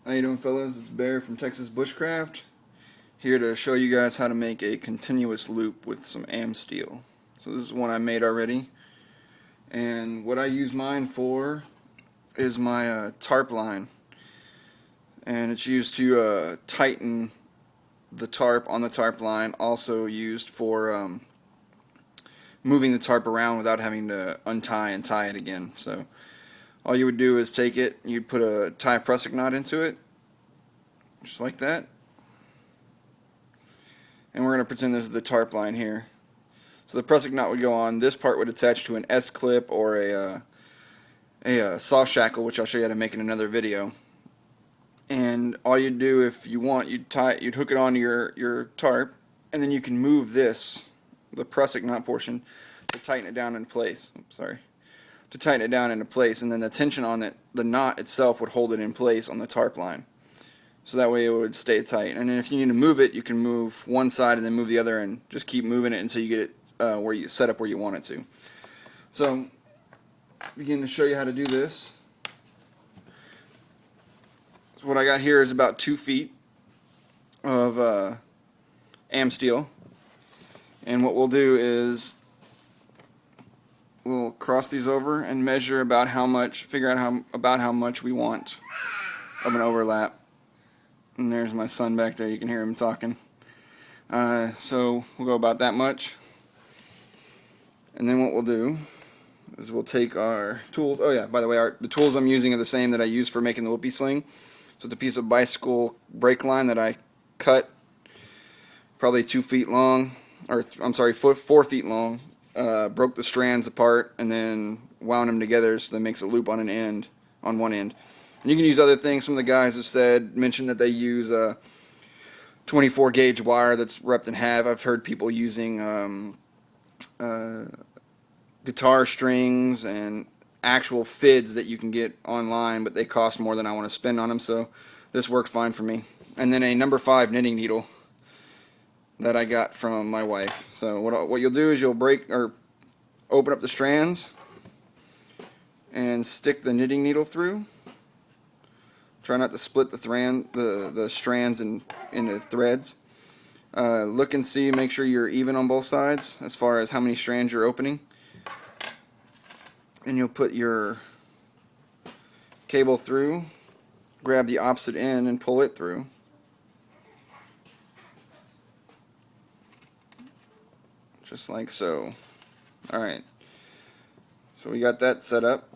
How you doing, fellas? It's Bear from Texas Bushcraft, here to show you guys how to make a continuous loop with some Amsteel. So this is one I made already, and what I use mine for is my tarp line, and it's used to tighten the tarp on the tarp line, also used for moving the tarp around without having to untie and tie it again. So all you would do is take it, you'd put a Prussik knot into it, just like that. And we're going to pretend this is the tarp line here. So the Prussik knot would go on, this part would attach to an S-clip or a soft shackle, which I'll show you how to make in another video. And all you'd do, if you want, you'd hook it onto your tarp, and then you can move this, the Prussik knot portion, to tighten it down into place. Oops, sorry. To tighten it down into place, and then the tension on it, the knot itself would hold it in place on the tarp line. So that way it would stay tight. And then if you need to move it, you can move one side and then move the other, and just keep moving it until you get it where you set up where you want it to. So, begin to show you how to do this. So what I got here is about 2 feet of Amsteel, and what we'll do is we'll cross these over and measure about how much, figure out about how much we want of an overlap. And there's my son back there, you can hear him talking. So we'll go about that much. And then what we'll do is we'll take our tools. Oh yeah, by the way, the tools I'm using are the same that I use for making the whoopee sling. So it's a piece of bicycle brake line that I cut, probably 2 feet long, or I'm sorry, 4 feet long. Broke the strands apart and then wound them together so that makes a loop on an end, on one end. And you can use other things. Some of the guys have mentioned that they use 24 gauge wire that's repped in half. I've heard people using guitar strings and actual fids that you can get online, but they cost more than I want to spend on them, so this worked fine for me. And then a number 5 knitting needle that I got from my wife. So what you'll do is you'll break or open up the strands and stick the knitting needle through. Try not to split the strands into threads. Look and see, make sure you're even on both sides as far as how many strands you're opening. And you'll put your cable through, grab the opposite end and pull it through. Just like so. Alright, so we got that set up.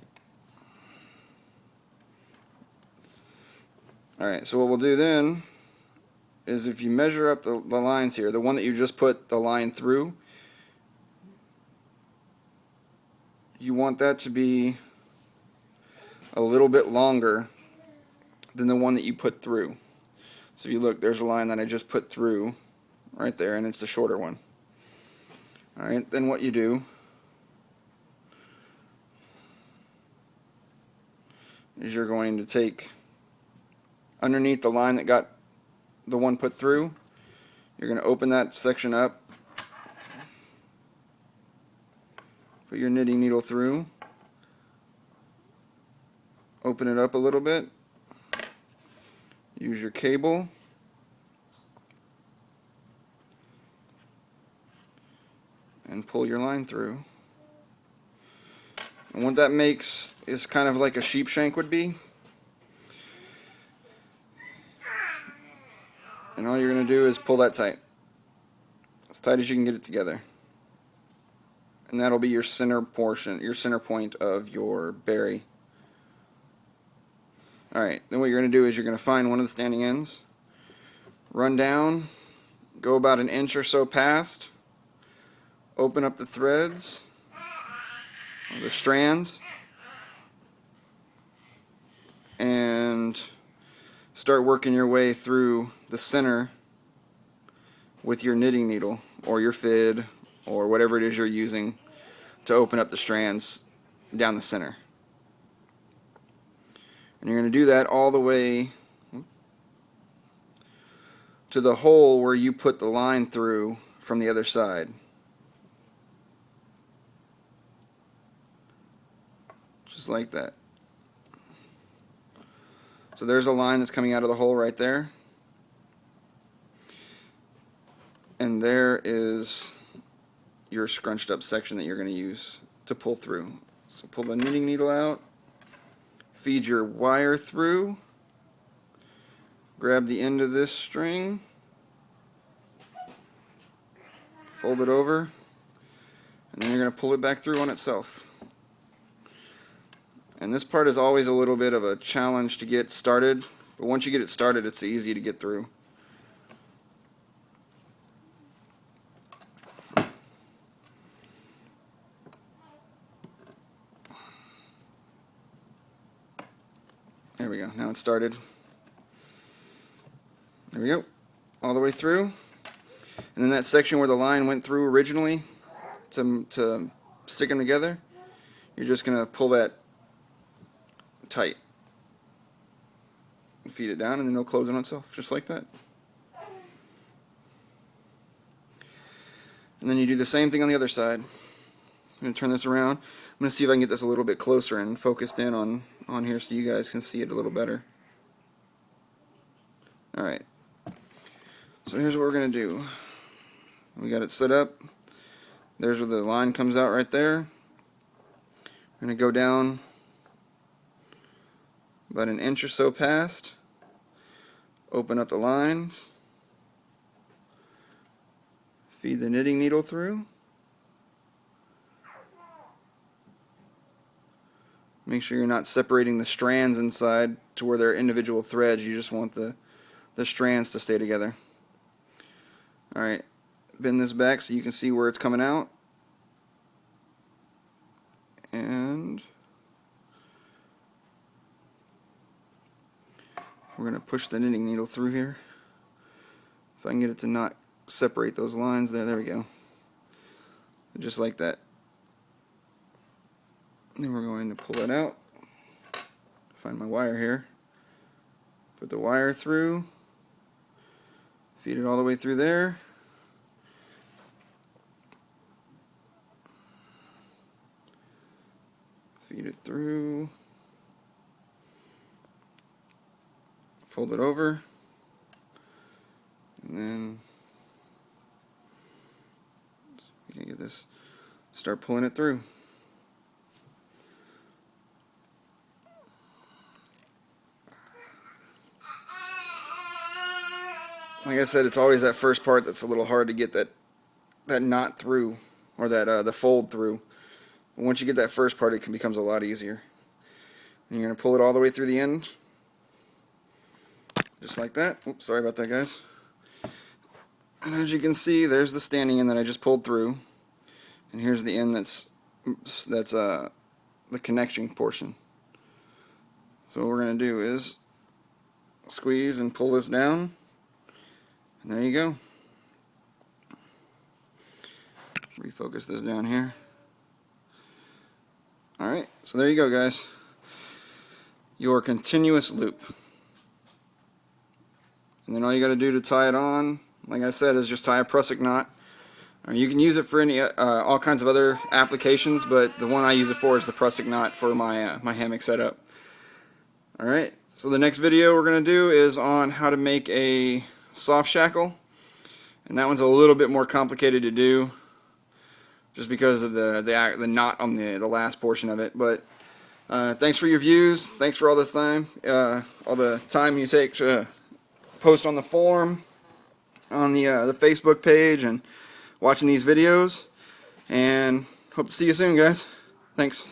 Alright, so what we'll do then is, if you measure up the lines here, the one that you just put the line through, you want that to be a little bit longer than the one that you put through. So if you look, there's a line that I just put through right there, and it's the shorter one. Alright, then what you do is you're going to take underneath the line that got the one put through, you're going to open that section up, put your knitting needle through, open it up a little bit, use your cable, and pull your line through. And what that makes is kind of like a sheep shank would be. And all you're going to do is pull that tight, as tight as you can get it together. And that'll be your center portion, your center point of your berry. Alright, then what you're going to do is you're going to find one of the standing ends, run down, go about an inch or so past, open up the threads, or the strands, and start working your way through the center with your knitting needle or your fid or whatever it is you're using to open up the strands down the center. And you're going to do that all the way to the hole where you put the line through from the other side. Just like that. So there's a line that's coming out of the hole right there. And there is your scrunched up section that you're going to use to pull through. So pull the knitting needle out, feed your wire through, grab the end of this string, fold it over, and then you're going to pull it back through on itself. And this part is always a little bit of a challenge to get started, but once you get it started, it's easy to get through. There we go, now it's started. There we go, all the way through. And then that section where the line went through originally to stick them together, you're just going to pull that tight. Feed it down and then it'll close on itself, just like that. And then you do the same thing on the other side. I'm going to turn this around. I'm going to see if I can get this a little bit closer and focused in on here so you guys can see it a little better. Alright. So here's what we're going to do. We got it set up. There's where the line comes out right there. I'm going to go down about an inch or so past. Open up the lines. Feed the knitting needle through. Make sure you're not separating the strands inside to where they're individual threads. You just want the strands to stay together. Alright, bend this back so you can see where it's coming out. And we're going to push the knitting needle through here. If I can get it to not separate those lines there we go. Just like that. Then we're going to pull it out. Find my wire here. Put the wire through. Feed it all the way through there. Feed it through. Fold it over. And then we can get this, start pulling it through. Like I said, it's always that first part that's a little hard to get that knot through, or that the fold through. But once you get that first part, it becomes a lot easier. And you're going to pull it all the way through the end, just like that. Oops, sorry about that, guys. And as you can see, there's the standing end that I just pulled through, and here's the end that's the connection portion. So what we're going to do is squeeze and pull this down. And there you go. Refocus this down here. Alright, so there you go, guys. Your continuous loop. And then all you got to do to tie it on, like I said, is just tie a Prussik knot. You can use it for any all kinds of other applications, but the one I use it for is the Prussik knot for my my hammock setup. Alright, so the next video we're going to do is on how to make a soft shackle, and that one's a little bit more complicated to do just because of the knot on the last portion of it. But thanks for your views, thanks for all the time you take to post on the forum, on the Facebook page, and watching these videos, and hope to see you soon, guys. Thanks.